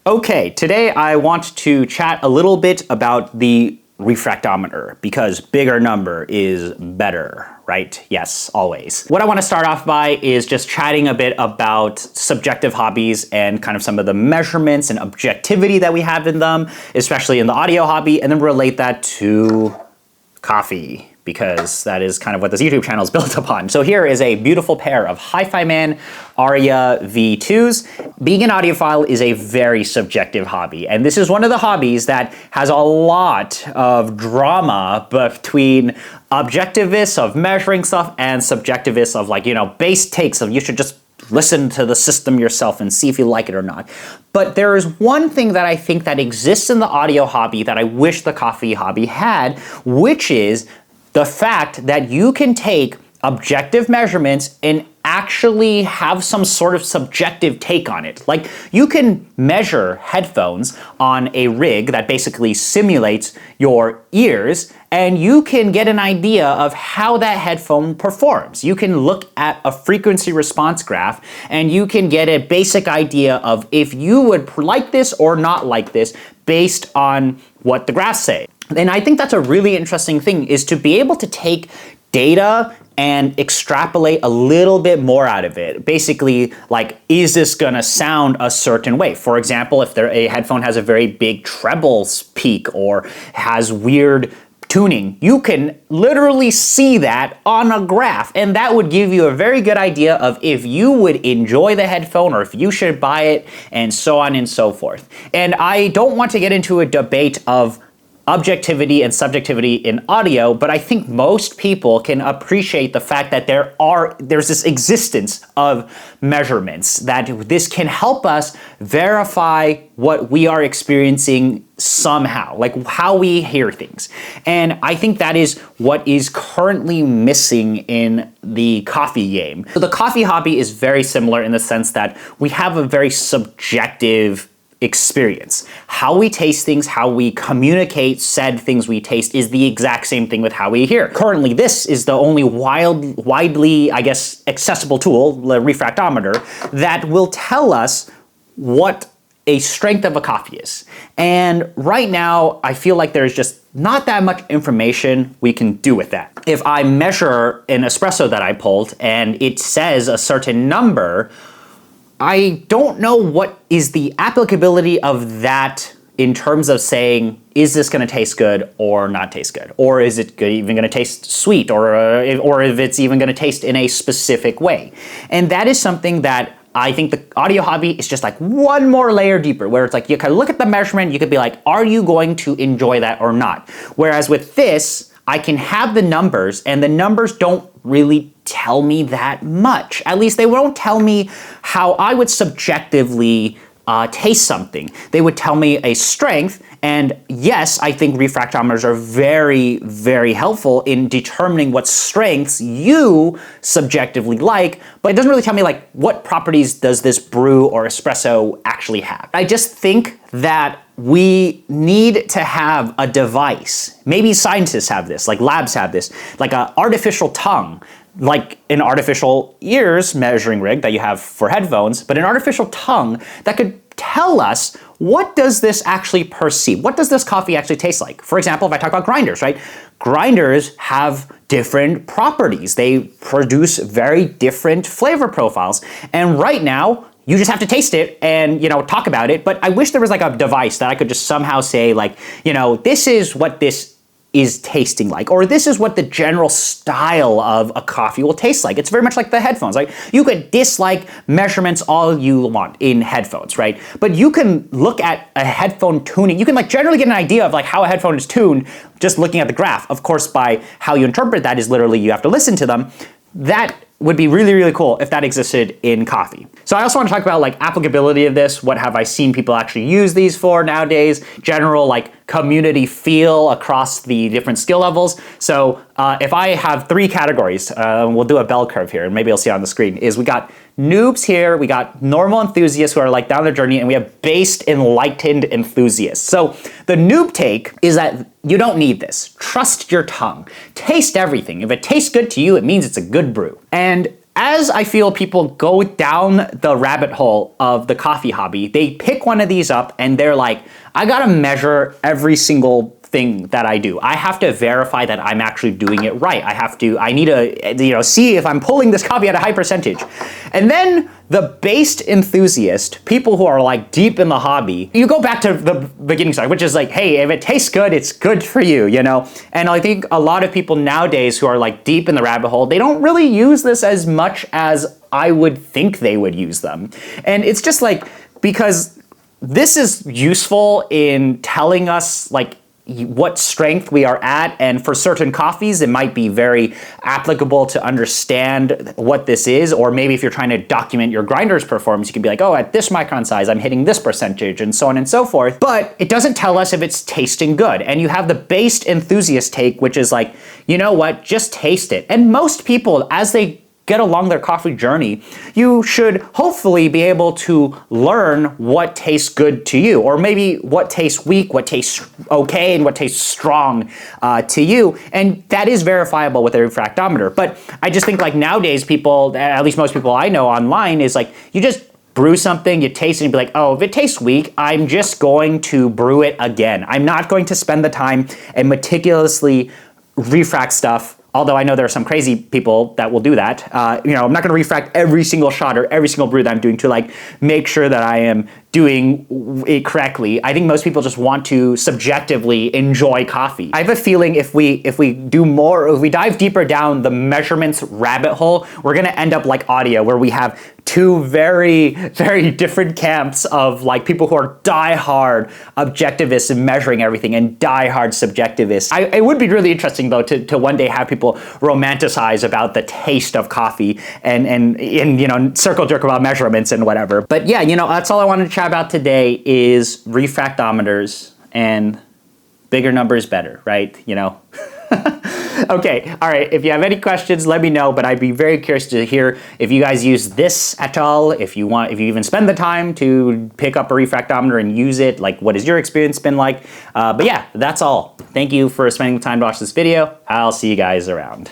Okay, today I want to chat a little bit about the refractometer because bigger number is better, right? Yes, always. What I want to start off by is just chatting a bit about subjective hobbies and kind of some of the measurements and objectivity that we have in them, especially in the audio hobby, and then relate that to coffee, because that is kind of what this YouTube channel is built upon. So here is a beautiful pair of Hi-Fi Man Aria V2s. Being an audiophile is a very subjective hobby, and this is one of the hobbies that has a lot of drama between objectivists of measuring stuff and subjectivists of, like, you know, base takes of you should just listen to the system yourself and see if you like it or not. But there is one thing that I think that exists in the audio hobby that I wish the coffee hobby had, which is the fact that you can take objective measurements and actually have some sort of subjective take on it. Like, you can measure headphones on a rig that basically simulates your ears, and you can get an idea of how that headphone performs. You can look at a frequency response graph, and you can get a basic idea of if you would like this or not like this based on what the graphs say. And I think that's a really interesting thing, is to be able to take data and extrapolate a little bit more out of it. Basically, like, is this gonna sound a certain way? For example, if a headphone has a very big treble peak or has weird tuning, you can literally see that on a graph, and that would give you a very good idea of if you would enjoy the headphone or if you should buy it, and so on and so forth. And I don't want to get into a debate of objectivity and subjectivity in audio, but I think most people can appreciate the fact that there's this existence of measurements, that this can help us verify what we are experiencing somehow, like how we hear things. And I think that is what is currently missing in the coffee game. So the coffee hobby is very similar in the sense that we have a very subjective experience. How we taste things, how we communicate said things we taste is the exact same thing with how we hear. Currently, this is the only widely, I guess, accessible tool, the refractometer, that will tell us what a strength of a coffee is. And right now, I feel like there's just not that much information we can do with that. If I measure an espresso that I pulled and it says a certain number, I don't know what is the applicability of that in terms of saying, is this going to taste good or not taste good? Or is it even going to taste sweet? Or if it's even going to taste in a specific way? And that is something that I think the audio hobby is just like one more layer deeper, where it's like you can look at the measurement, you could be like, are you going to enjoy that or not? Whereas with this, I can have the numbers, and the numbers don't really tell me that much. At least they won't tell me how I would subjectively taste something. They would tell me a strength, and yes, I think refractometers are very, very helpful in determining what strengths you subjectively like, but it doesn't really tell me, like, what properties does this brew or espresso actually have. I just think that we need to have a device. Maybe scientists have this, like labs have this, like an artificial tongue, like an artificial ears measuring rig that you have for headphones, but an artificial tongue that could tell us, what does this actually perceive? What does this coffee actually taste like? For example, if I talk about grinders, right? Grinders have different properties. They produce very different flavor profiles. And right now, you just have to taste it and, you know, talk about it. But I wish there was like a device that I could just somehow say, like, you know, this is what this is tasting like, or this is what the general style of a coffee will taste like. It's very much like the headphones. Like, you could dislike measurements all you want in headphones, right? But you can look at a headphone tuning. You can, like, generally get an idea of, like, how a headphone is tuned just looking at the graph. Of course, by how you interpret that is literally you have to listen to them. That would be really, really cool if that existed in coffee. So I also want to talk about, like, applicability of this. What have I seen people actually use these for nowadays? General, like, community feel across the different skill levels. So if I have three categories, we'll do a bell curve here, and maybe you'll see it on the screen, is we got noobs here, we got normal enthusiasts who are, like, down their journey, and we have based enlightened enthusiasts. So the noob take is that you don't need this. Trust your tongue. Taste everything. If it tastes good to you, it means it's a good brew. And as I feel people go down the rabbit hole of the coffee hobby, they pick one of these up and they're like, I gotta measure every single thing that I do. I have to verify that I'm actually doing it right. I need to, see if I'm pulling this coffee at a high percentage. And then the based enthusiast, people who are like deep in the hobby, you go back to the beginning side, which is like, hey, if it tastes good, it's good for you, And I think a lot of people nowadays who are like deep in the rabbit hole, they don't really use this as much as I would think they would use them. And it's just like, because this is useful in telling us like what strength we are at, and for certain coffees it might be very applicable to understand what this is, or maybe if you're trying to document your grinder's performance, you can be like, oh, at this micron size I'm hitting this percentage, and so on and so forth. But it doesn't tell us if it's tasting good. And you have the based enthusiast take, which is like, you know what, just taste it. And most people, as they get along their coffee journey, you should hopefully be able to learn what tastes good to you, or maybe what tastes weak, what tastes okay, and what tastes strong to you. And that is verifiable with a refractometer. But I just think like nowadays people, at least most people I know online, is like, you just brew something, you taste it, and be like, oh, if it tastes weak, I'm just going to brew it again. I'm not going to spend the time and meticulously refract stuff. Although I know there are some crazy people that will do that. I'm not going to refract every single shot or every single brew that I'm doing to like make sure that I am doing it correctly. I think most people just want to subjectively enjoy coffee. I have a feeling if we do more, if we dive deeper down the measurements rabbit hole, we're going to end up like audio, where we have two very, very different camps of like people who are die-hard objectivists and measuring everything, and die-hard subjectivists. It would be really interesting though to one day have people romanticize about the taste of coffee and circle jerk about measurements and whatever. But yeah, that's all I wanted to chat about today is refractometers, and bigger numbers better, right? Okay, all right, if you have any questions, let me know, but I'd be very curious to hear if you guys use this at all, if you even spend the time to pick up a refractometer and use it, like what has your experience been like? But yeah, that's all. Thank you for spending the time to watch this video. I'll see you guys around.